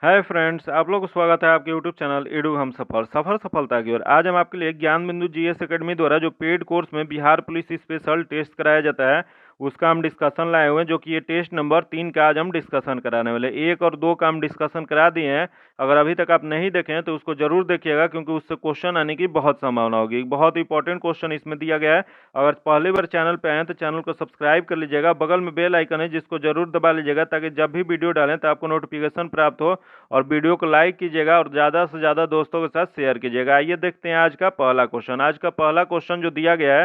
Hi friends, आप लोग को स्वागत है आपके यूट्यूब चैनल एडू हम सफर सफलता की ओर। आज हम आपके लिए ज्ञान बिंदु जीएस एकेडमी द्वारा जो पेड कोर्स में बिहार पुलिस स्पेशल टेस्ट कराया जाता है उसका हम डिस्कशन लाए हुए हैं, जो कि ये टेस्ट नंबर 3 का आज हम डिस्कशन कराने वाले। 1 और 2 का हम डिस्कशन करा दिए हैं। अगर अभी तक आप नहीं देखे हैं तो उसको जरूर देखिएगा, क्योंकि उससे क्वेश्चन आने की बहुत संभावना होगी। बहुत इंपॉर्टेंट क्वेश्चन इसमें दिया गया है। अगर पहली बार चैनल पे आए तो चैनल को सब्सक्राइब कर लीजिएगा। बगल में बेल आइकन है जिसको जरूर दबा लीजिएगा, ताकि जब भी वीडियो डालें तो आपको नोटिफिकेशन प्राप्त हो। और वीडियो को लाइक कीजिएगा और ज़्यादा से ज़्यादा दोस्तों के साथ शेयर कीजिएगा। आइए देखते हैं आज का पहला क्वेश्चन। आज का पहला क्वेश्चन जो दिया गया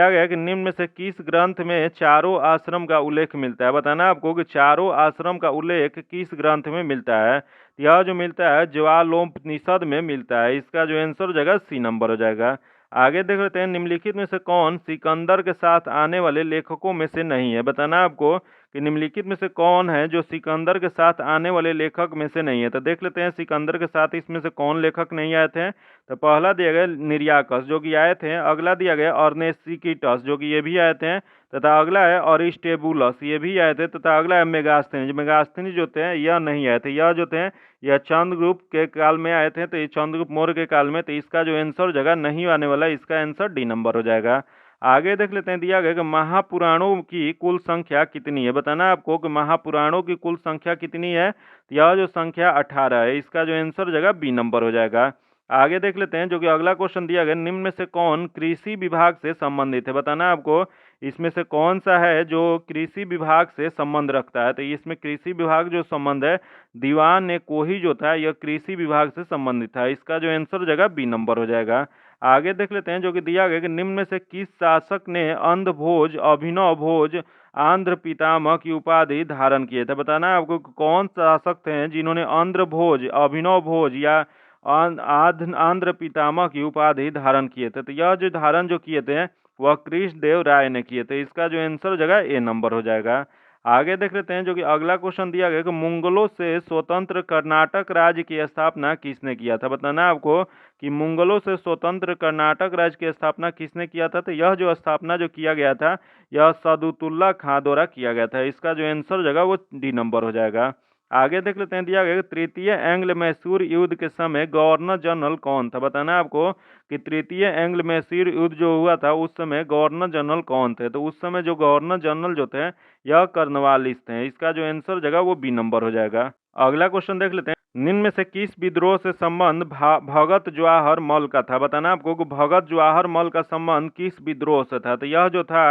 है कि निम्न में से किस ग्रंथ में चारों आश्रम का उल्लेख मिलता है। बताना आपको कि चारों आश्रम का उल्लेख किस ग्रंथ में मिलता है। यह जो मिलता है ज्वालोपनिषद में मिलता है। इसका जो आंसर हो जाएगा सी नंबर हो जाएगा। आगे देख लेते हैं, निम्नलिखित में से कौन सिकंदर के साथ आने वाले लेखकों में से नहीं है। बताना आपको कि निम्नलिखित में से कौन है जो सिकंदर के साथ आने वाले लेखक में से नहीं है। तो देख लेते हैं सिकंदर के साथ इसमें से कौन लेखक नहीं आए थे। तो पहला दिया गया निर्याकस, जो कि आए थे। अगला दिया गया अर्नेसिकिटस, जो कि ये भी आए थे। तथा अगला है अरिस्टेबुलस, ये भी आए थे। तथा अगला है मेगास्थनीज। मेगास्थनीज जो थे यह नहीं आए थे। यह जो थे यह चंद्रगुप्त के काल में आए थे, तो ये चंद्रगुप्त मौर्य के काल में। तो इसका जो आंसर जगह नहीं आने वाला, इसका आंसर डी नंबर हो जाएगा। आगे देख लेते हैं, दिया गया कि महापुराणों की कुल संख्या कितनी है। बताना आपको कि महापुराणों की कुल संख्या कितनी है। तो यह जो संख्या 18 है। इसका जो आंसर जगह बी नंबर हो जाएगा। आगे देख लेते हैं, जो कि अगला क्वेश्चन दिया गया, निम्न में से कौन कृषि विभाग से संबंधित है। बताना आपको इसमें से कौन सा है जो कृषि विभाग से संबंध रखता है। तो इसमें कृषि विभाग जो संबंध है, दीवान ने कोही जो था यह कृषि विभाग से संबंधित था। इसका जो आंसर जगह बी नंबर हो जाएगा। आगे देख लेते हैं, जो कि दिया गया कि निम्न में से किस शासक ने अंधभोज अभिनव भोज आंध्र पितामह की उपाधि धारण किए थे। बताना है आपको कौन शासक थे जिन्होंने आंध्र भोज अभिनव भोज या आंध्र पितामह की उपाधि धारण किए थे। तो यह जो धारण जो किए थे वह कृष्णदेव राय ने किए थे। इसका जो आंसर जगह ए नंबर हो जाएगा। आगे देख लेते हैं, जो कि अगला क्वेश्चन दिया गया कि मुगलों से स्वतंत्र कर्नाटक राज्य की स्थापना किसने किया था। बताना आपको कि मुगलों से स्वतंत्र कर्नाटक राज्य की स्थापना किसने किया था। तो यह जो स्थापना जो किया गया था यह सदुतुल्ला खां द्वारा किया गया था। इसका जो आंसर जगह वो डी नंबर हो जाएगा। आगे देख लेते हैं, दिया गया कि तृतीय एंग्ल मैसूर युद्ध के समय गवर्नर जनरल कौन था। बताना आपको कि तृतीय एंग्ल मैसूर युद्ध जो हुआ था उस समय गवर्नर जनरल कौन थे। तो उस समय जो गवर्नर जनरल जो थे यह कर्नवालिस थे। इसका जो आंसर जगह वो बी नंबर हो जाएगा। अगला क्वेश्चन देख लेते हैं, निम्न में से किस विद्रोह से संबंध भगत जवाहर मल का था। बताना आपको कि भगत जवाहर मल का संबंध किस विद्रोह से था। तो यह जो था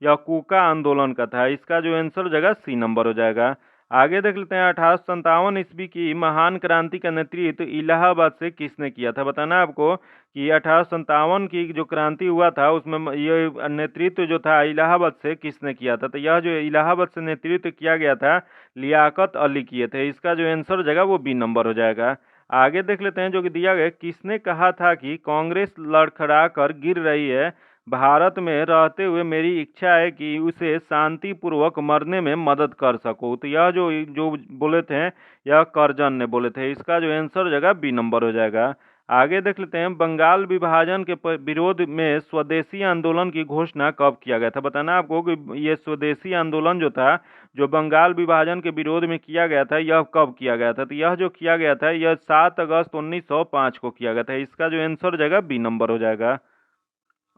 यह कूका आंदोलन का था। इसका जो आंसर जगह सी नंबर हो जाएगा। आगे देख लेते हैं, 1857 ईस्वी की महान क्रांति का नेतृत्व इलाहाबाद से किसने किया था। बताना आपको कि 1857 की जो क्रांति हुआ था उसमें ये नेतृत्व जो था इलाहाबाद से किसने किया था। तो यह जो इलाहाबाद से नेतृत्व किया गया था लियाकत अली किए थे। इसका जो आंसर जगह वो बी नंबर हो जाएगा। आगे देख लेते हैं, जो कि दिया गया, किसने कहा था कि कांग्रेस लड़खड़ा कर गिर रही है, भारत में रहते हुए मेरी इच्छा है कि उसे शांतिपूर्वक मरने में मदद कर सकूं। तो यह जो जो बोले थे यह करजन ने बोले थे। इसका जो आंसर जगह बी नंबर हो जाएगा। आगे देख लेते हैं, बंगाल विभाजन के विरोध में स्वदेशी आंदोलन की घोषणा कब किया गया था। बताना आपको कि ये स्वदेशी आंदोलन जो था जो बंगाल विभाजन के विरोध में किया गया था यह कब किया गया था। तो यह जो किया गया था यह 7 अगस्त 1905 को किया गया था। इसका जो आंसर जगह बी नंबर हो जाएगा।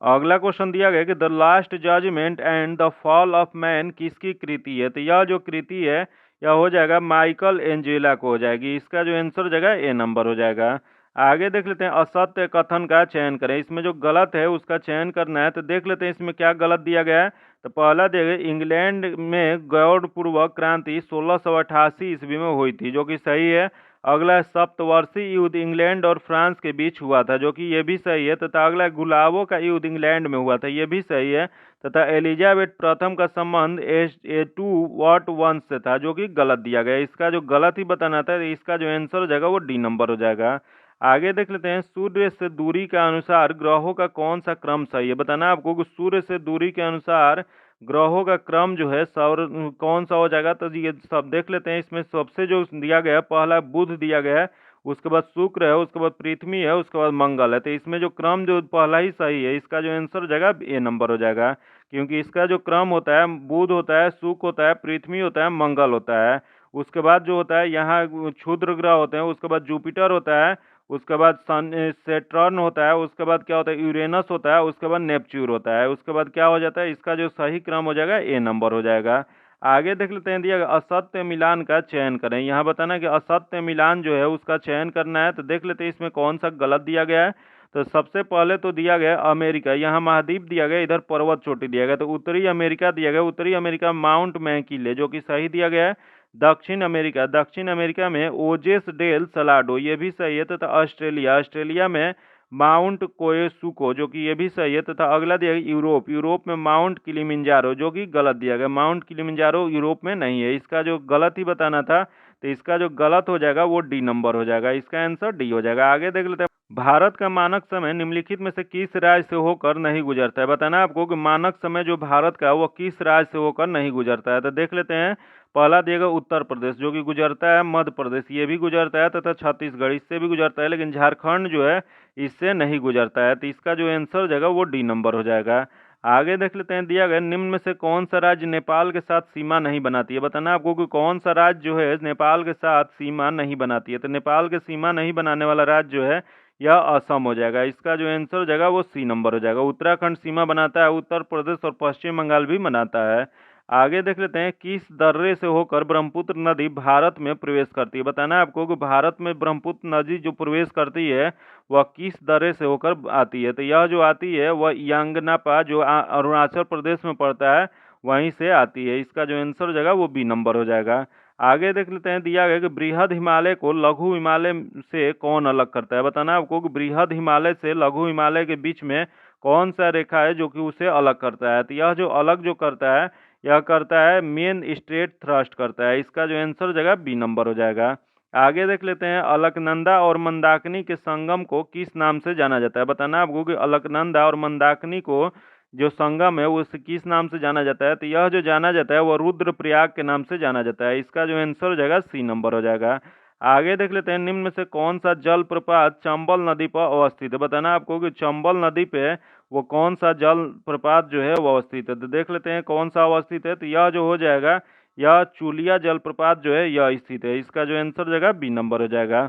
अगला क्वेश्चन दिया गया कि the last judgement and the fall of man किसकी कृति है। तो यह जो कृति है यह हो जाएगा माइकल एंजेला को हो जाएगी। इसका जो आंसर जगह ए नंबर हो जाएगा। आगे देख लेते हैं, असत्य कथन का चयन करें। इसमें जो गलत है उसका चयन करना है। तो देख लेते हैं इसमें क्या गलत दिया गया है। तो पहला दिया गया, इंग्लैंड में गौरवपूर्वक क्रांति 1688 ईस्वी में हुई थी, जो कि सही है। अगला सप्तवर्षीय युद्ध इंग्लैंड और फ्रांस के बीच हुआ था, जो कि ये भी सही है। तथा अगला गुलाबों का युद्ध इंग्लैंड में हुआ था, ये भी सही है। तथा एलिजाबेथ प्रथम का संबंध ए टू वॉट वंश से था, जो कि गलत दिया गया। इसका जो गलत ही बताना था, इसका जो आंसर हो जाएगा वो डी नंबर हो जाएगा। आगे देख लेते हैं, सूर्य से दूरी के अनुसार ग्रहों का कौन सा क्रम सही है। बताना आपको कि सूर्य से दूरी के अनुसार ग्रहों का क्रम जो है सौर कौन सा हो जाएगा। तो ये सब देख लेते हैं। इसमें सबसे जो दिया गया है पहला बुध दिया गया है, उसके बाद शुक्र है, उसके बाद पृथ्वी है, उसके बाद मंगल है। तो इसमें जो क्रम जो पहला ही सही है। इसका जो आंसर हो जाएगा ए नंबर हो जाएगा, क्योंकि इसका जो क्रम होता है बुध होता है, शुक्र होता है, पृथ्वी होता है, मंगल होता है। उसके बाद जो होता है यहाँ क्षुद्र ग्रह होते हैं, उसके बाद जुपिटर होता है, उसके बाद सन सेटर्न होता है, उसके बाद क्या होता है यूरेनस होता है, उसके बाद नेपच्यून होता है। उसके बाद क्या हो जाता है, इसका जो सही क्रम हो जाएगा ए नंबर हो जाएगा। आगे देख लेते हैं, दिया गया असत्य मिलान का चयन करें। यहाँ बताना कि असत्य मिलान जो है उसका चयन करना है। तो देख लेते हैं इसमें कौन सा गलत दिया गया है। तो सबसे पहले तो दिया गया अमेरिका, यहाँ महाद्वीप दिया गया, इधर पर्वत चोटी दिया गया, तो उत्तरी अमेरिका दिया गया, उत्तरी अमेरिका माउंट मैकिले जो कि सही दिया गया है। दक्षिण अमेरिका, दक्षिण अमेरिका में ओजेस डेल सलाडो, ये भी सही है। तथा ऑस्ट्रेलिया, ऑस्ट्रेलिया में माउंट कोएसुको जो कि ये भी सही है। तथा अगला दिया गया यूरोप, यूरोप में माउंट किलिमिंजारो जो कि गलत दिया गया, माउंट किलिमिंजारो यूरोप में नहीं है। इसका जो गलत ही बताना था, तो इसका जो गलत हो जाएगा वो डी नंबर हो जाएगा, इसका आंसर डी हो जाएगा। आगे देख लेते हैं, भारत का मानक समय निम्नलिखित में से किस राज्य से होकर नहीं गुजरता है। बताना है आपको कि मानक समय जो भारत का वो किस राज्य से होकर नहीं गुजरता है। तो देख लेते हैं, पहला दिया गया उत्तर प्रदेश जो कि गुजरता है, मध्य प्रदेश ये भी गुजरता है, तथा छत्तीसगढ़ इससे भी गुजरता है, लेकिन झारखंड जो है इससे नहीं गुजरता है। तो इसका जो आंसर हो जाएगा वो डी नंबर हो जाएगा। आगे देख लेते हैं, दिया गया निम्न में से कौन सा राज्य नेपाल के साथ सीमा नहीं बनाती है। बताना आपको कि कौन सा राज्य जो है नेपाल के साथ सीमा नहीं बनाती है। तो नेपाल के सीमा नहीं बनाने वाला राज्य जो है यह असम हो जाएगा। इसका जो आंसर हो जाएगा वो सी नंबर हो जाएगा। उत्तराखंड सीमा बनाता है, उत्तर प्रदेश और पश्चिम बंगाल भी बनाता है। आगे देख लेते हैं, किस दर्रे से होकर ब्रह्मपुत्र नदी भारत में प्रवेश करती है। बताना है आपको कि भारत में ब्रह्मपुत्र नदी जो प्रवेश करती है वह किस दर्रे से होकर आती है। तो यह जो आती है वह यांगनापा जो अरुणाचल प्रदेश में पड़ता है वहीं से आती है। इसका जो आंसर हो जाएगा वो बी नंबर हो जाएगा। आगे देख लेते हैं, दिया गया कि बृहद हिमालय को लघु हिमालय से कौन अलग करता है। बताना आपको कि बृहद हिमालय से लघु हिमालय के बीच में कौन सा रेखा है जो कि उसे अलग करता है। तो यह जो अलग जो करता है यह करता है मेन स्ट्रेट थ्रस्ट करता है। इसका जो आंसर हो जाएगा बी नंबर हो जाएगा। आगे देख लेते हैं, अलकनंदा और मंदाकिनी के संगम को किस नाम से जाना जाता है। बताना आपको कि अलकनंदा और मंदाकिनी को जो संगम है उस किस नाम से जाना जाता है। तो यह जो जाना जाता है वह रुद्रप्रयाग के नाम से जाना जाता है। इसका जो आंसर हो जाएगा सी नंबर हो जाएगा। आगे देख लेते हैं, निम्न में से कौन सा जल प्रपात चंबल नदी पर अवस्थित है। बताना आपको कि चंबल नदी पे वो कौन सा जल प्रपात जो है वो अवस्थित है। तो देख लेते हैं कौन सा अवस्थित है। तो यह जो हो जाएगा यह चूलिया जलप्रपात जो है यह स्थित है। इसका जो आंसर हो जाएगा बी नंबर हो जाएगा।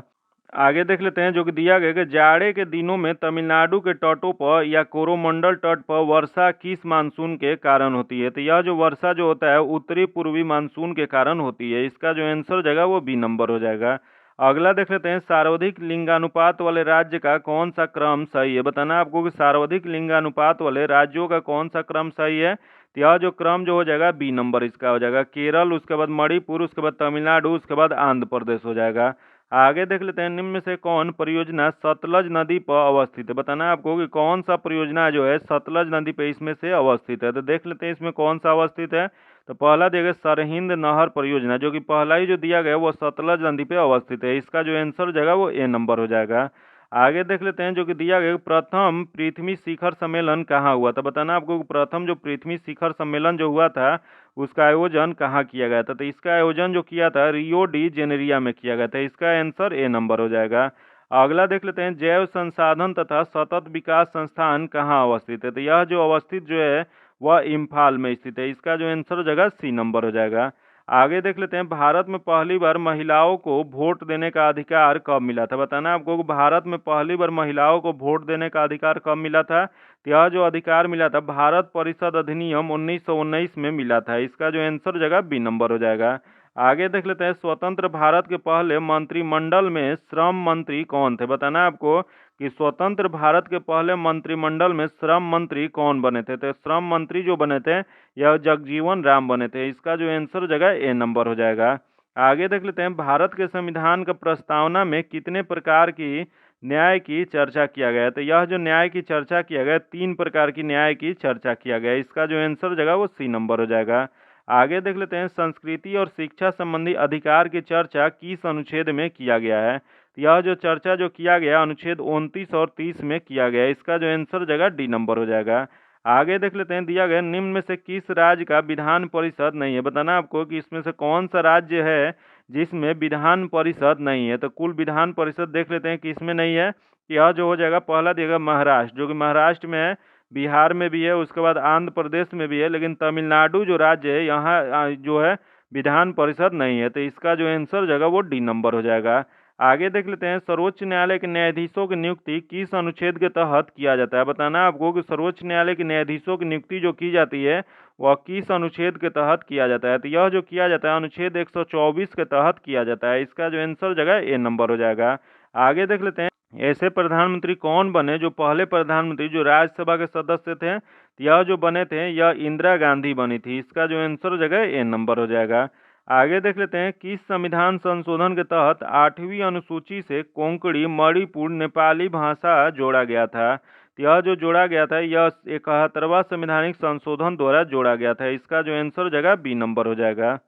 आगे देख लेते हैं, जो कि दिया गया कि जाड़े के दिनों में तमिलनाडु के तटों पर या कोरोमंडल तट पर वर्षा किस मानसून के कारण होती है। तो यह जो वर्षा जो होता है उत्तरी पूर्वी मानसून के कारण होती है। इसका जो आंसर हो जाएगा वो बी नंबर हो जाएगा। अगला देख लेते हैं, सर्वाधिक लिंगानुपात वाले राज्य का कौन सा क्रम सही है। बताना आपको कि सर्वाधिक लिंगानुपात वाले राज्यों का कौन सा क्रम सही है। तो यह जो क्रम जो हो जाएगा बी नंबर इसका हो जाएगा। केरल, उसके बाद मणिपुर, उसके बाद तमिलनाडु, उसके बाद आंध्र प्रदेश हो जाएगा। आगे देख लेते हैं, निम्न में से कौन परियोजना सतलज नदी पर अवस्थित है। बताना आपको कि कौन सा परियोजना जो है सतलज नदी पे इसमें से अवस्थित है। तो देख लेते हैं इसमें कौन सा अवस्थित है। तो पहला दिया गया सरहिंद नहर परियोजना जो कि पहला ही जो दिया गया वो सतलज नदी पे अवस्थित है। इसका जो आंसर हो जाएगा वो ए नंबर हो जाएगा। आगे देख लेते हैं, जो कि दिया गया प्रथम पृथ्वी शिखर सम्मेलन कहाँ हुआ था। बताना आपको कि प्रथम जो पृथ्वी शिखर सम्मेलन जो हुआ था उसका आयोजन कहाँ किया गया था। तो इसका आयोजन जो किया था रियो डी जेनेरिया में किया गया था। इसका आंसर ए नंबर हो जाएगा। अगला देख लेते हैं, जैव संसाधन तथा सतत विकास संस्थान कहाँ अवस्थित है। तो यह जो अवस्थित जो है वह इम्फाल में स्थित है। इसका जो आंसर हो जाएगा सी नंबर हो जाएगा। आगे देख लेते हैं, भारत में पहली बार महिलाओं को वोट देने का अधिकार कब मिला था। बताना आपको कि भारत में पहली बार महिलाओं को वोट देने का अधिकार कब मिला था। तो यह जो अधिकार मिला था भारत परिषद अधिनियम 1919 में मिला था। इसका जो आंसर हो जाएगा बी नंबर हो जाएगा। आगे देख लेते हैं, स्वतंत्र भारत के पहले मंत्रिमंडल में श्रम मंत्री कौन थे। बताना आपको कि स्वतंत्र भारत के पहले मंत्रिमंडल में श्रम मंत्री कौन बने थे। तो श्रम मंत्री जो बने थे यह जगजीवन राम बने थे। इसका जो आंसर हो जाएगा ए नंबर हो जाएगा। आगे देख लेते हैं, भारत के संविधान का प्रस्तावना में कितने प्रकार की न्याय की चर्चा किया गया है। तो यह जो न्याय की चर्चा किया गया 3 प्रकार की न्याय की चर्चा किया गया। इसका जो आंसर हो जाएगा वो सी नंबर हो जाएगा। आगे देख लेते हैं, संस्कृति और शिक्षा संबंधी अधिकार की चर्चा किस अनुच्छेद में किया गया है। तो यह जो चर्चा जो किया गया अनुच्छेद 29 और 30 में किया गया। इसका जो आंसर हो जाएगा डी नंबर हो जाएगा। आगे देख लेते हैं, दिया गया निम्न में से किस राज्य का विधान परिषद नहीं है। बताना आपको कि इसमें से कौन सा राज्य है जिसमें विधान परिषद नहीं है। तो कुल विधान परिषद देख लेते हैं कि इसमें नहीं है। यह जो हो जाएगा पहला देगा महाराष्ट्र जो कि महाराष्ट्र में है, बिहार में भी है, उसके बाद आंध्र प्रदेश में भी है, लेकिन तमिलनाडु जो राज्य है यहाँ जो है विधान परिषद नहीं है, तो इसका जो आंसर जगह वो डी नंबर हो जाएगा। आगे देख लेते हैं, सर्वोच्च न्यायालय के न्यायाधीशों की नियुक्ति किस अनुच्छेद के तहत किया जाता है। बताना आपको कि सर्वोच्च न्यायालय के न्यायाधीशों की नियुक्ति जो की जाती है वह किस अनुच्छेद के तहत किया जाता है। तो यह जो किया जाता है अनुच्छेद 124 के तहत किया जाता है। इसका जो आंसर जगह ए नंबर हो जाएगा। आगे देख लेते हैं, ऐसे प्रधानमंत्री कौन बने जो पहले प्रधानमंत्री जो राज्यसभा के सदस्य थे। तो यह जो बने थे यह इंदिरा गांधी बनी थी। इसका जो आंसर जगह ए नंबर हो जाएगा। आगे देख लेते हैं, किस संविधान संशोधन के तहत 8वीं अनुसूची से कोंकणी, मणिपुर, नेपाली भाषा जोड़ा गया था। तो यह जो जोड़ा गया था यह 71वां संवैधानिक संशोधन द्वारा जोड़ा गया था। इसका जो आंसर जगह बी नंबर हो जाएगा।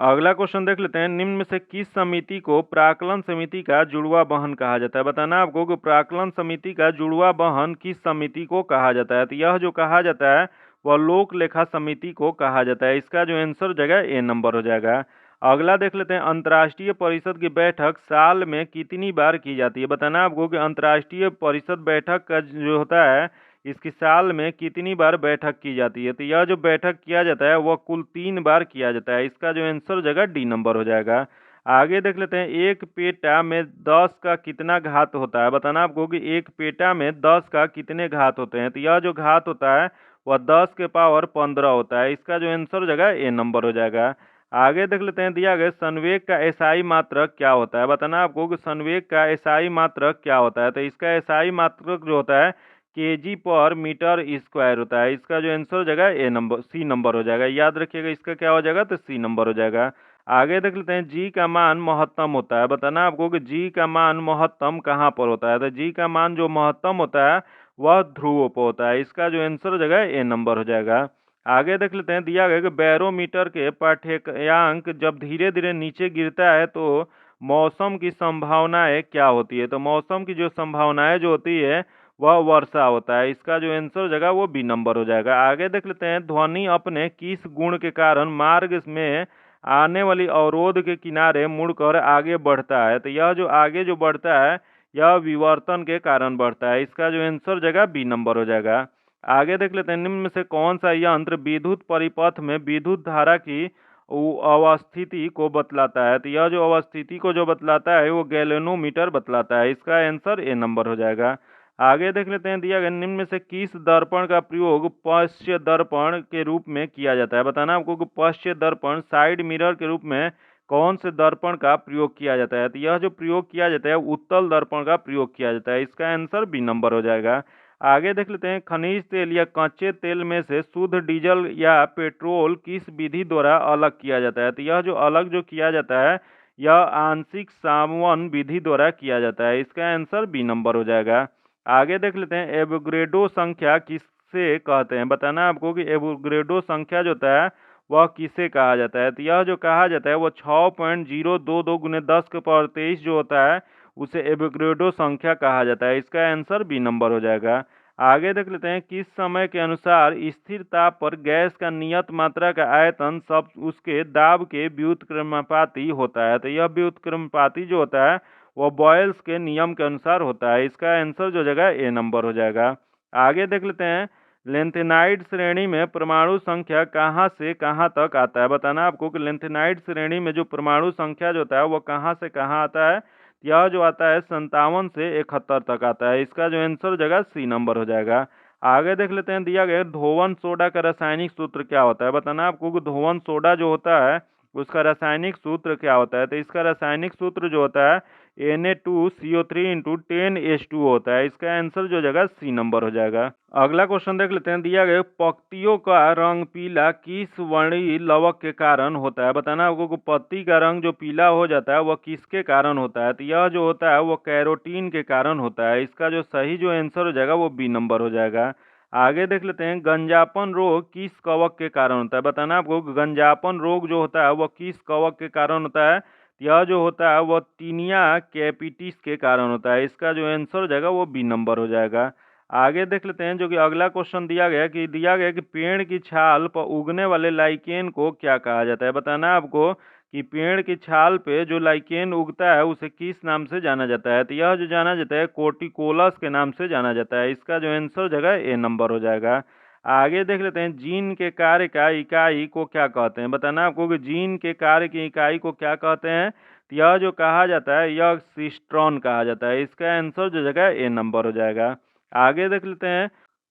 अगला क्वेश्चन देख लेते हैं, निम्न में से किस समिति को प्राक्कलन समिति का जुड़वा बहन कहा जाता है। बताना आपको कि प्राक्कलन समिति का जुड़वा बहन किस समिति को कहा जाता है। तो यह जो कहा जाता है वह लोक लेखा समिति को कहा जाता है। इसका जो आंसर जगह ए नंबर हो जाएगा। अगला देख लेते हैं, अंतर्राष्ट्रीय परिषद की बैठक साल में कितनी बार की जाती है। बताना आपको कि अंतर्राष्ट्रीय परिषद बैठक का जो होता है इसकी साल में कितनी बार बैठक की जाती है। तो यह जो बैठक किया जाता है वह कुल 3 बार किया जाता है। इसका जो आंसर जगह डी नंबर हो जाएगा। आगे देख लेते हैं, एक पेटा में 10 का कितना घात होता है। बताना आपको कि एक पेटा में 10 का कितने घात होते हैं। तो यह जो घात होता है वह 10 के पावर 15 होता है। इसका जो आंसर जगह ए नंबर हो जाएगा। आगे देख लेते हैं, दिया गया संवेग का एसआई मात्रक क्या होता है। बताना आपको कि संवेग का एसआई मात्रक क्या होता है। तो इसका एसआई मात्रक जो होता है केजी पर मीटर स्क्वायर होता है। इसका जो आंसर हो जाएगा ए नंबर सी नंबर हो जाएगा। याद रखिएगा इसका क्या हो जाएगा, तो सी नंबर हो जाएगा। आगे देख लेते हैं, जी का मान महत्तम होता है। बताना आपको कि जी का मान महत्तम कहाँ पर होता है। तो जी का मान जो महत्तम होता है वह ध्रुव पर होता है। इसका जो आंसर हो जाएगा ए नंबर हो जाएगा। आगे देख लेते हैं, दिया गया कि बैरोमीटर के पाठ्यांक जब धीरे धीरे नीचे गिरता है तो मौसम की संभावनाएं क्या होती है। तो मौसम की जो संभावनाएं जो होती है वह वर्षा होता है। इसका जो आंसर हो जाएगा वो बी नंबर हो जाएगा। आगे देख लेते हैं, ध्वनि अपने किस गुण के कारण मार्ग में आने वाली अवरोध के किनारे मुड़कर आगे बढ़ता है। तो यह जो आगे जो बढ़ता है यह विवर्तन के कारण बढ़ता है। इसका जो आंसर जगह बी नंबर हो जाएगा। आगे देख लेते हैं, निम्न में से कौन सा यंत्र विद्युत परिपथ में विद्युत धारा की अवस्थिति को बतलाता है। तो यह जो अवस्थिति को जो बतलाता है वो गैल्वेनोमीटर बतलाता है। इसका आंसर ए नंबर हो जाएगा। आगे देख लेते हैं, दिया गया निम्न में से किस दर्पण का प्रयोग पश्च दर्पण के रूप में किया जाता है। बताना आपको कि पश्च दर्पण साइड मिरर के रूप में कौन से दर्पण का प्रयोग किया जाता है। तो यह जो प्रयोग किया जाता है उत्तल दर्पण का प्रयोग किया जाता है। इसका आंसर बी नंबर हो जाएगा। आगे देख लेते हैं, खनिज तेल या कच्चे तेल में से शुद्ध डीजल या पेट्रोल किस विधि द्वारा अलग किया जाता है। तो यह जो अलग जो किया जाता है यह आंशिक सामवन विधि द्वारा किया जाता है। इसका आंसर बी नंबर हो जाएगा। आगे देख लेते हैं, एवोगैड्रो संख्या किससे कहते हैं। बताना आपको कि एवोगैड्रो संख्या जो होता है वह किसे कहा जाता है। तो यह जो कहा जाता है वह 6.022 गुने 10 के पावर 23 जो होता है उसे एवोगैड्रो संख्या कहा जाता है। इसका आंसर बी नंबर हो जाएगा। आगे देख लेते हैं, किस समय के अनुसार स्थिर ताप पर गैस का नियत मात्रा का आयतन सब उसके दाब के व्युत्क्रमानुपाती होता है। तो यह व्युत्क्रमानुपाती जो होता है वह बॉयल्स के नियम के अनुसार होता है। इसका आंसर जो जगह ए नंबर हो जाएगा। आगे देख लेते हैं, लेंथेनाइड श्रेणी में परमाणु संख्या कहाँ से कहाँ तक आता है। बताना आपको कि लेंथेनाइड श्रेणी में जो परमाणु संख्या जो होता है वह कहाँ से कहाँ आता है। यह जो आता है 57 से 71 तक आता है। इसका जो आंसर जगह सी नंबर हो जाएगा। आगे देख लेते हैं, दिया गया धोवन सोडा का रासायनिक सूत्र क्या होता है। बताना आपको कि धोवन सोडा जो होता है उसका रासायनिक सूत्र क्या होता है। तो इसका रासायनिक सूत्र जो होता है Na2CO3 इंटू 10H2 होता है। इसका आंसर जो जगह सी नंबर हो जाएगा। अगला क्वेश्चन देख लेते हैं, दिया गया पत्तियों का रंग पीला किस वर्णीय लवक के कारण होता है। बताना आपको कि पत्ती का रंग जो पीला हो जाता है वह किसके कारण होता है। तो यह जो होता है वह कैरोटीन के कारण होता है। इसका जो सही जो आंसर हो जाएगा वो बी नंबर हो जाएगा। आगे देख लेते हैं, गंजापन रोग किस कवक के कारण होता है। बताना आपको गंजापन रोग जो होता है वह किस कवक के कारण होता है। यह जो होता है वह टीनिया कैपिटिस के कारण होता है। इसका जो आंसर हो जाएगा वो बी नंबर हो जाएगा। आगे देख लेते हैं, जो कि अगला क्वेश्चन दिया गया कि पेड़ की छाल पर उगने वाले लाइकेन को क्या कहा जाता है। बताना आपको कि पेड़ की छाल पे जो लाइकेन उगता है उसे किस नाम से जाना जाता है। तो यह जो जाना जाता है कोटिकोलस के नाम से जाना जाता है। इसका जो आंसर जगह ए नंबर हो जाएगा। आगे देख लेते हैं जीन के कार्य का इकाई को क्या कहते हैं। बताना आपको कि जीन के कार्य की इकाई को क्या कहते हैं। तो यह जो कहा जाता है यह सिस्ट्रॉन कहा जाता है। इसका आंसर जो जगह ए नंबर हो जाएगा। आगे देख लेते हैं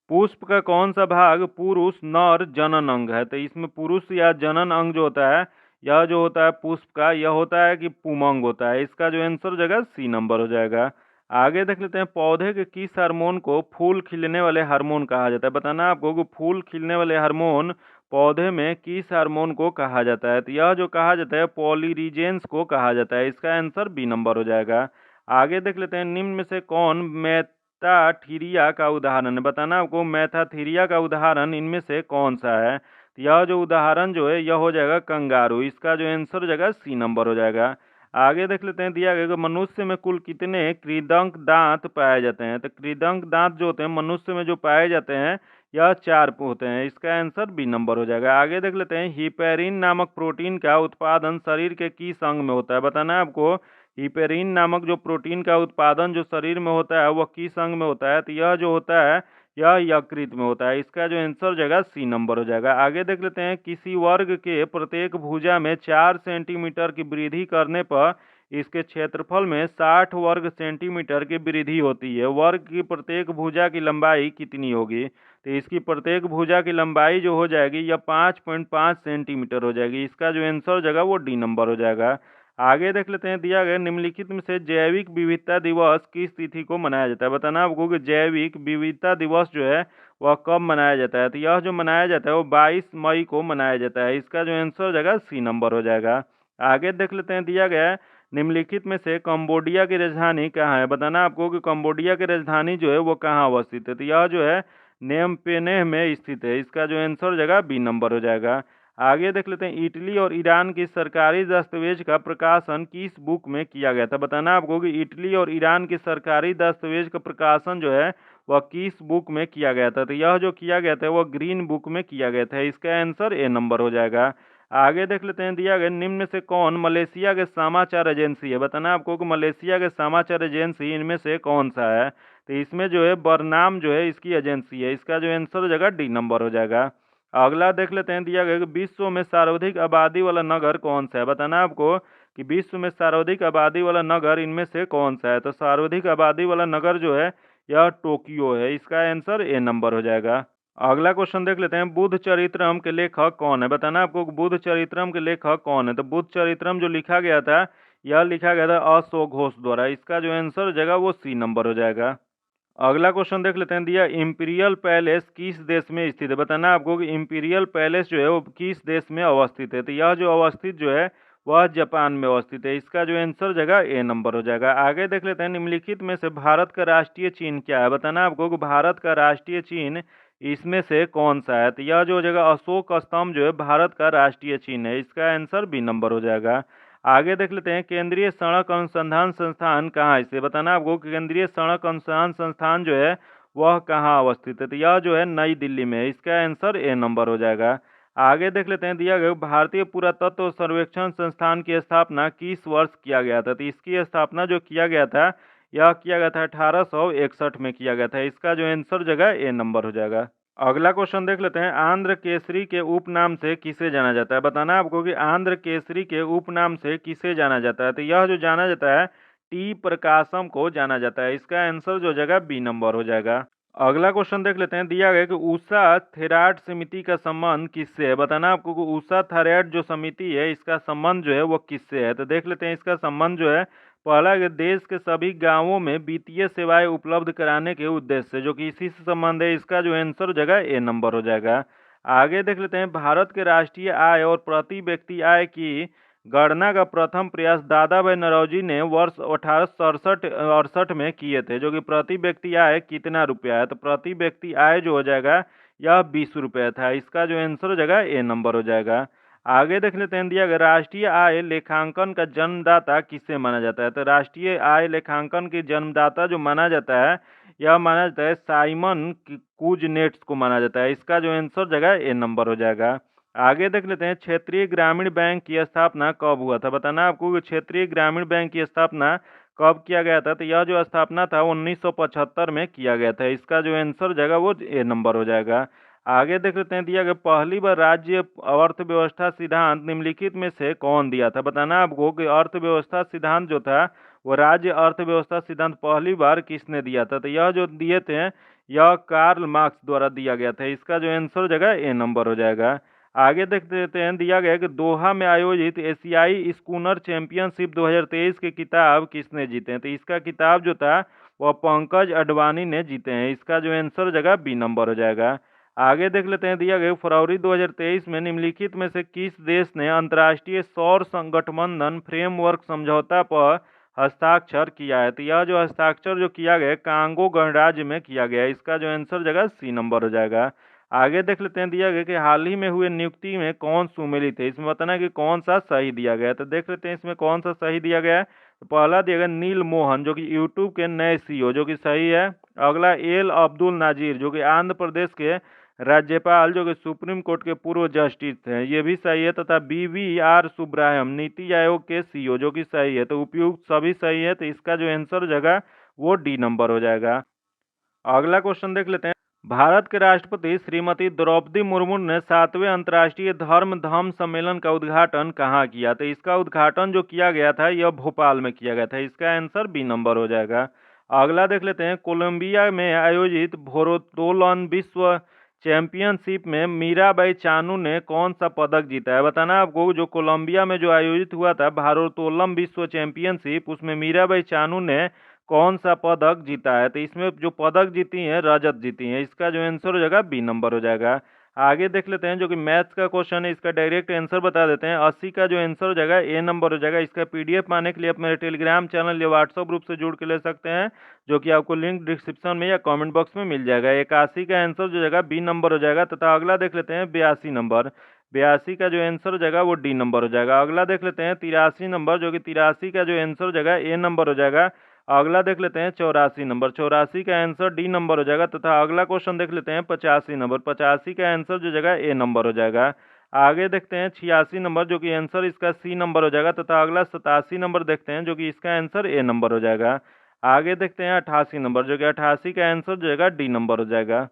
पुष्प का कौन सा भाग पुरुष नर जनन अंग है। तो इसमें पुरुष या जनन अंग जो होता है यह जो होता है पुष्प का यह होता है कि पुमंग होता है। इसका जो आंसर हो जाएगा सी नंबर हो जाएगा। आगे देख लेते हैं पौधे के किस हार्मोन को फूल खिलने वाले हार्मोन कहा जाता है। बताना आपको कि फूल खिलने वाले हार्मोन पौधे में किस हार्मोन को कहा जाता है। तो यह जो कहा जाता है पॉलीरीजेंस को कहा जाता है। इसका आंसर बी नंबर हो जाएगा। आगे देख लेते हैं निम्न में से कौन मैथाथीरिया का उदाहरण है। बताना आपको मैथाथीरिया का उदाहरण इनमें से कौन सा है। तो यह जो उदाहरण जो है यह हो जाएगा कंगारू। इसका जो आंसर हो जाएगा सी नंबर हो जाएगा। आगे देख लेते हैं दिया गया कि मनुष्य में कुल कितने कृदंत दांत पाए जाते हैं। तो कृदंत दांत जो होते हैं मनुष्य में जो पाए जाते हैं यह 4 होते हैं। इसका आंसर बी नंबर हो जाएगा। आगे देख लेते हैं हिपेरिन नामक प्रोटीन का उत्पादन शरीर के किस अंग में होता है। बताना है आपको हिपेरिन नामक जो प्रोटीन का उत्पादन जो शरीर में होता है वह किस अंग में होता है। तो यह जो होता है यह यकृत में होता है। इसका जो आंसर हो जाएगा सी नंबर हो जाएगा। आगे देख लेते हैं किसी वर्ग के प्रत्येक भुजा में 4 सेंटीमीटर की वृद्धि करने पर इसके क्षेत्रफल में 60 वर्ग सेंटीमीटर की वृद्धि होती है। वर्ग की प्रत्येक भुजा की लंबाई कितनी होगी। तो इसकी प्रत्येक भुजा की लंबाई जो हो जाएगी यह 5.5 सेंटीमीटर हो जाएगी। इसका जो आंसर हो जाएगा वो डी नंबर हो जाएगा। आगे देख लेते हैं दिया गया निम्नलिखित में से जैविक विविधता दिवस किस तिथि को मनाया जाता है। बताना आपको कि जैविक विविधता दिवस जो है वह कब मनाया जाता है। तो यह जो मनाया जाता है वो 22 मई को मनाया जाता है। इसका जो आंसर हो जाएगा सी नंबर हो जाएगा। आगे देख लेते हैं दिया गया है निम्नलिखित में से कंबोडिया की राजधानी कहाँ है। बताना आपको कि कंबोडिया की राजधानी जो है वो कहाँ अवस्थित है। तो यह जो है नेम पेनेह में स्थित है। इसका जो आंसर हो जाएगा बी नंबर हो जाएगा। आगे देख लेते हैं इटली और ईरान की सरकारी दस्तावेज का प्रकाशन किस बुक में किया गया था। बताना आपको कि इटली और ईरान की सरकारी दस्तावेज का प्रकाशन जो है वह किस बुक में किया गया था। तो यह जो किया गया था वह ग्रीन बुक में किया गया था। इसका आंसर ए नंबर हो जाएगा। आगे देख लेते हैं दिया गया निम्न में से कौन मलेशिया के समाचार एजेंसी है। बताना आपको कि मलेशिया के समाचार एजेंसी इनमें से कौन सा है। तो इसमें जो है बरनाम जो है इसकी एजेंसी है। इसका जो आंसर हो जाएगा डी नंबर हो जाएगा। अगला देख लेते हैं दिया गया कि विश्व में सर्वाधिक आबादी वाला नगर कौन सा है। बताना आपको कि विश्व में सर्वाधिक आबादी वाला नगर इनमें से कौन सा है। तो सर्वाधिक आबादी वाला नगर जो है यह टोक्यो है। इसका आंसर ए नंबर हो जाएगा। अगला क्वेश्चन देख लेते हैं बुद्ध चरित्रम के लेखक कौन है। बताना आपको कि बुद्ध चरित्रम के लेखक कौन है। तो बुद्ध चरित्रम जो लिखा गया था यह लिखा गया था अशोक घोष द्वारा। इसका जो आंसर हो जाएगा वो सी नंबर हो जाएगा। अगला क्वेश्चन देख लेते हैं दिया इंपीरियल पैलेस किस देश में स्थित है। बताना आपको कि इंपीरियल पैलेस जो है वो किस देश में अवस्थित है। तो यह जो अवस्थित जो है वह जापान में अवस्थित है। इसका जो आंसर जगह ए नंबर हो जाएगा। आगे देख लेते हैं निम्नलिखित में से भारत का राष्ट्रीय चिन्ह क्या है। बताना आपको कि भारत का राष्ट्रीय चिन्ह इसमें से कौन सा है। तो यह जो जगह अशोक स्तंभ जो है भारत का राष्ट्रीय चिन्ह है। इसका आंसर बी नंबर हो जाएगा। आगे देख लेते हैं केंद्रीय सड़क अनुसंधान संस्थान कहाँ है। इसे बताना आपको कि केंद्रीय सड़क अनुसंधान संस्थान जो है वह कहाँ अवस्थित है। तो यह जो है नई दिल्ली में है। इसका आंसर ए नंबर हो जाएगा। आगे देख लेते हैं दिया गया भारतीय पुरातत्व सर्वेक्षण संस्थान की स्थापना किस वर्ष किया गया था। तो इसकी स्थापना जो किया गया था यह किया गया था 1861 में किया गया था। इसका जो आंसर जगह ए नंबर हो जाएगा। अगला क्वेश्चन देख लेते हैं आंध्र केसरी के उपनाम से किसे जाना जाता है। बताना आपको कि आंध्र केसरी के उपनाम से किसे जाना जाता है। तो यह जो जाना जाता है टी प्रकाशम को जाना जाता है। इसका आंसर जो जगह बी नंबर हो जाएगा। अगला क्वेश्चन देख लेते हैं दिया गया कि उषा थेराड समिति का संबंध किससे है। बताना आपको कि उषा थेराड जो समिति है इसका संबंध जो है वो किससे है। तो देख लेते हैं इसका संबंध जो है पहला कि देश के सभी गांवों में वित्तीय सेवाएं उपलब्ध कराने के उद्देश्य से जो कि इसी से संबंध है। इसका जो आंसर जगह ए नंबर हो जाएगा। आगे देख लेते हैं भारत के राष्ट्रीय आय और प्रति व्यक्ति आय की गणना का प्रथम प्रयास दादा भाई नौरोजी ने वर्ष 1867 में किए थे। जो कि प्रति व्यक्ति आय कितना रुपया है। तो प्रति व्यक्ति आय जो हो जाएगा यह 20 रुपया था। इसका जो आंसर हो जाएगा ए नंबर हो जाएगा। आगे देख लेते हैं दिया गया राष्ट्रीय आय लेखांकन का जन्मदाता किसे माना जाता है। तो राष्ट्रीय आय लेखांकन की जन्मदाता जो माना जाता है यह माना जाता है साइमन कुजनेट्स को माना जाता है। इसका जो आंसर जगह ए नंबर हो जाएगा। आगे देख लेते हैं क्षेत्रीय ग्रामीण बैंक की स्थापना कब हुआ था। बताना आपको कि क्षेत्रीय ग्रामीण बैंक की स्थापना कब किया गया था। तो यह जो स्थापना था 1975 में किया गया था। इसका जो आंसर जगह वो ए नंबर हो जाएगा। आगे देख लेते हैं, दिया गया पहली बार राज्य अर्थव्यवस्था सिद्धांत निम्नलिखित में से कौन दिया था। बताना आपको कि अर्थव्यवस्था सिद्धांत जो था वो राज्य अर्थव्यवस्था सिद्धांत पहली बार किसने दिया था। तो यह जो दिए थे यह कार्ल मार्क्स द्वारा दिया गया था। इसका जो आंसर हो जाएगा ए नंबर हो जाएगा। आगे देख लेते हैं, दिया गया कि दोहा में आयोजित एशियाई स्कूनर चैंपियनशिप 2023 के किताब किसने जीते हैं। तो इसका किताब जो था वह पंकज अडवाणी ने जीते हैं। इसका जो आंसर हो जाएगा बी नंबर हो जाएगा। आगे देख लेते हैं, दिया गया फरवरी 2023 में निम्नलिखित में से किस देश ने अंतर्राष्ट्रीय सौर गठबंधन फ्रेमवर्क समझौता पर हस्ताक्षर किया है। तो यह जो हस्ताक्षर जो किया गया कांगो गणराज्य में किया गया है। इसका जो आंसर जगह सी नंबर हो जाएगा। आगे देख लेते हैं, दिया गया कि हाल ही में हुए नियुक्ति में कौन सुमेलित है। इसमें बताना है कि कौन सा सही दिया गया है। तो देख लेते हैं इसमें कौन सा सही दिया गया है। तो पहला दिया गया नील मोहन जो कि यूट्यूब के नए सीईओ जो कि सही है। अगला एल अब्दुल नाजीर जो कि आंध्र प्रदेश के राज्यपाल जो कि सुप्रीम कोर्ट के पूर्व जस्टिस हैं, ये भी सही है। तथा BVR सुब्रायम नीति आयोग के सीईओ जो कि सही है। तो उपयुक्त सभी सही है। तो इसका जो आंसर हो जाएगा वो डी नंबर हो जाएगा। अगला क्वेश्चन देख लेते हैं, भारत के राष्ट्रपति श्रीमती द्रौपदी मुर्मू ने 7वें अंतर्राष्ट्रीय धर्म धम्म सम्मेलन का उद्घाटन कहाँ किया। तो इसका उद्घाटन जो किया गया था यह भोपाल में किया गया था। इसका आंसर बी नंबर हो जाएगा। अगला देख लेते हैं, कोलंबिया में आयोजित भारोत्तोलन विश्व चैंपियनशिप में मीराबाई चानू ने कौन सा पदक जीता है। बताना आपको, जो कोलंबिया में जो आयोजित हुआ था भारोत्तोलन विश्व चैंपियनशिप, उसमें मीराबाई चानू ने कौन सा पदक जीता है। तो इसमें जो पदक जीती हैं रजत जीती हैं। इसका जो आंसर हो जाएगा बी नंबर हो जाएगा। आगे देख लेते हैं, जो कि मैथ्स का क्वेश्चन है, इसका डायरेक्ट आंसर बता देते हैं। 80 का जो आंसर हो जाएगा ए नंबर हो जाएगा। इसका PDF पाने के लिए आप मेरे टेलीग्राम चैनल या व्हाट्सअप ग्रुप से जुड़ के ले सकते हैं, जो कि आपको लिंक डिस्क्रिप्शन में या कमेंट बॉक्स में मिल जाएगा। 81 का आंसर जो जाएगा बी नंबर हो जाएगा। तथा अगला देख लेते हैं 82 नंबर। 82 का जो आंसर हो जाएगा वो डी नंबर हो जाएगा। अगला देख लेते हैं 83 नंबर, जो कि 83 का जो आंसर हो जाएगा ए नंबर हो जाएगा। अगला देख लेते हैं 84 नंबर। 84 का आंसर डी नंबर हो जाएगा। तथा अगला क्वेश्चन देख लेते हैं 85 नंबर। 85 का आंसर जो जगह ए नंबर हो जाएगा। आगे देखते हैं 86 नंबर, जो कि आंसर इसका सी नंबर हो जाएगा। तथा अगला 87 नंबर देखते हैं, जो कि इसका आंसर ए नंबर हो जाएगा। आगे देखते हैं 88 नंबर, जो कि 88 का आंसर जो है डी नंबर हो जाएगा।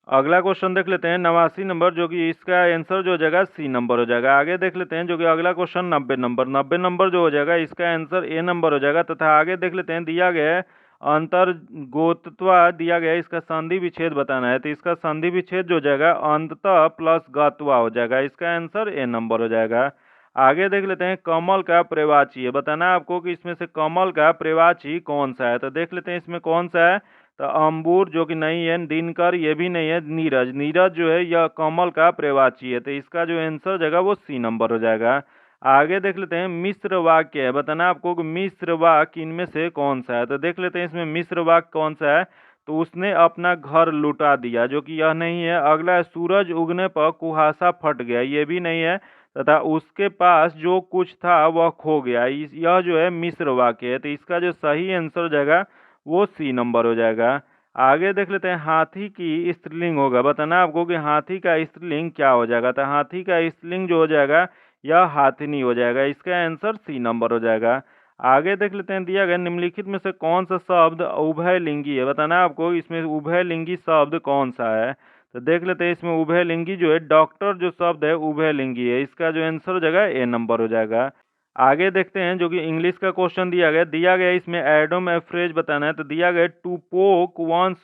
अगला क्वेश्चन देख लेते हैं 89 नंबर, जो कि इसका आंसर जो हो जाएगा सी नंबर हो जाएगा। आगे देख लेते हैं, जो कि अगला क्वेश्चन 90 नंबर। 90 नंबर जो हो जाएगा इसका आंसर ए नंबर हो जाएगा। तथा आगे देख लेते हैं, दिया गया है अंतर्गोतत्वा दिया गया है, इसका संधि विच्छेद बताना है। तो इसका संधि विच्छेद जो हो जाएगा अंततः प्लस गत्वा हो जाएगा। इसका आंसर ए नंबर हो जाएगा। आगे देख लेते हैं, कमल का प्रवाची है। बताना है आपको कि इसमें से कमल का प्रवाची कौन सा है। तो देख लेते हैं इसमें कौन सा है। तो अंबुर जो कि नहीं है, दिनकर ये भी नहीं है, नीरज। नीरज जो है यह कमल का प्रवाची है। तो इसका जो आंसर जाएगा वो सी नंबर हो जाएगा। आगे देख लेते हैं, मिश्र वाक्य है। बताना आपको कि मिश्र वाक्य इनमें से कौन सा है। तो देख लेते हैं इसमें मिश्र वाक्य कौन सा है। तो उसने अपना घर लुटा दिया, जो कि यह नहीं है। अगला है, सूरज उगने पर कुहासा फट गया, ये भी नहीं है। तथा उसके पास जो कुछ था वह खो गया, यह जो है मिश्र वाक्य है। तो इसका जो सही आंसर हो जाएगा वो सी नंबर हो जाएगा। आगे देख लेते हैं, हाथी की स्त्रीलिंग होगा। बताना आपको कि हाथी का स्त्रीलिंग क्या हो जाएगा। तो हाथी का स्त्रीलिंग जो हो जाएगा यह हाथिनी हो जाएगा। इसका आंसर सी नंबर हो जाएगा। आगे देख लेते हैं, दिया गया निम्नलिखित में से कौन सा शब्द उभयलिंगी है। बताना आपको इसमें उभयलिंगी शब्द कौन सा है। तो देख लेते हैं इसमें उभयलिंगी जो है डॉक्टर जो शब्द है उभयलिंगी है। इसका जो आंसर हो जाएगा ए नंबर हो जाएगा। आगे देखते हैं, जो कि इंग्लिश का क्वेश्चन दिया गया इसमें एडम एफ्रेज बताना है। तो दिया गया to poke once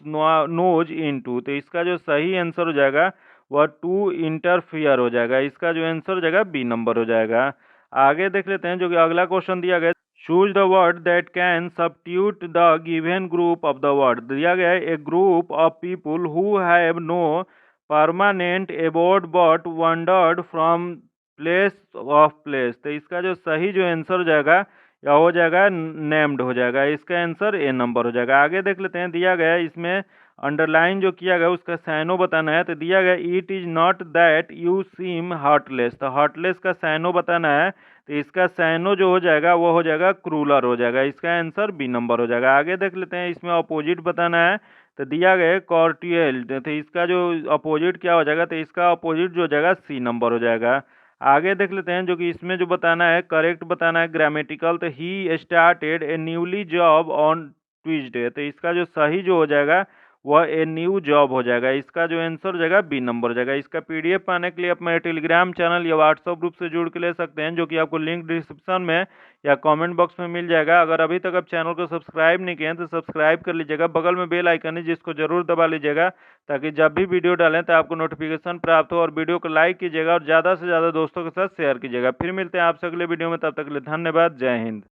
knows into. तो इसका जो सही आंसर हो जाएगा वह टू इंटरफियर हो जाएगा। इसका जो आंसर हो जाएगा बी नंबर हो जाएगा। आगे देख लेते हैं, जो कि अगला क्वेश्चन दिया गया, choose the word that can substitute the given group of the word. दिया गया है a group of people who have no permanent abode but wandered from place of place. तो इसका जो सही जो आंसर हो जाएगा या हो जाएगा नेम्ड हो जाएगा। इसका आंसर ए नंबर हो जाएगा। आगे देख लेते हैं, दिया गया है इसमें अंडरलाइन जो किया गया उसका सैनो बताना है। तो दिया गया it is not that you seem heartless. तो हार्टलेस का सैनो बताना है। तो इसका सैनो जो हो जाएगा वो हो जाएगा क्रूलर हो जाएगा। इसका आंसर बी नंबर हो जाएगा। आगे देख लेते हैं, इसमें अपोजिट बताना है। तो दिया गया है कॉर्टियल। तो इसका जो अपोजिट क्या हो जाएगा। तो इसका अपोजिट जो हो जाएगा सी नंबर हो जाएगा। आगे देख लेते हैं, जो कि इसमें जो बताना है करेक्ट बताना है ग्रामेटिकल। तो he started A newly job on Tuesday. तो इसका जो सही जो हो जाएगा वह ए न्यू जॉब हो जाएगा। इसका जो आंसर हो जाएगा बी नंबर हो जाएगा। इसका पीडीएफ पाने के लिए आप मेरे टेलीग्राम चैनल या व्हाट्सएप ग्रुप से जुड़ के ले सकते हैं, जो कि आपको लिंक डिस्क्रिप्शन में या कमेंट बॉक्स में मिल जाएगा। अगर अभी तक आप चैनल को सब्सक्राइब नहीं किए हैं तो सब्सक्राइब कर लीजिएगा, बगल में बेल आइकन है जिसको जरूर दबा लीजिएगा, ताकि जब भी वीडियो डालें तो आपको नोटिफिकेशन प्राप्त हो। और वीडियो को लाइक कीजिएगा और ज़्यादा से ज़्यादा दोस्तों के साथ शेयर कीजिएगा। फिर मिलते हैं आपसे अगले वीडियो में, तब तक के लिए धन्यवाद। जय हिंद।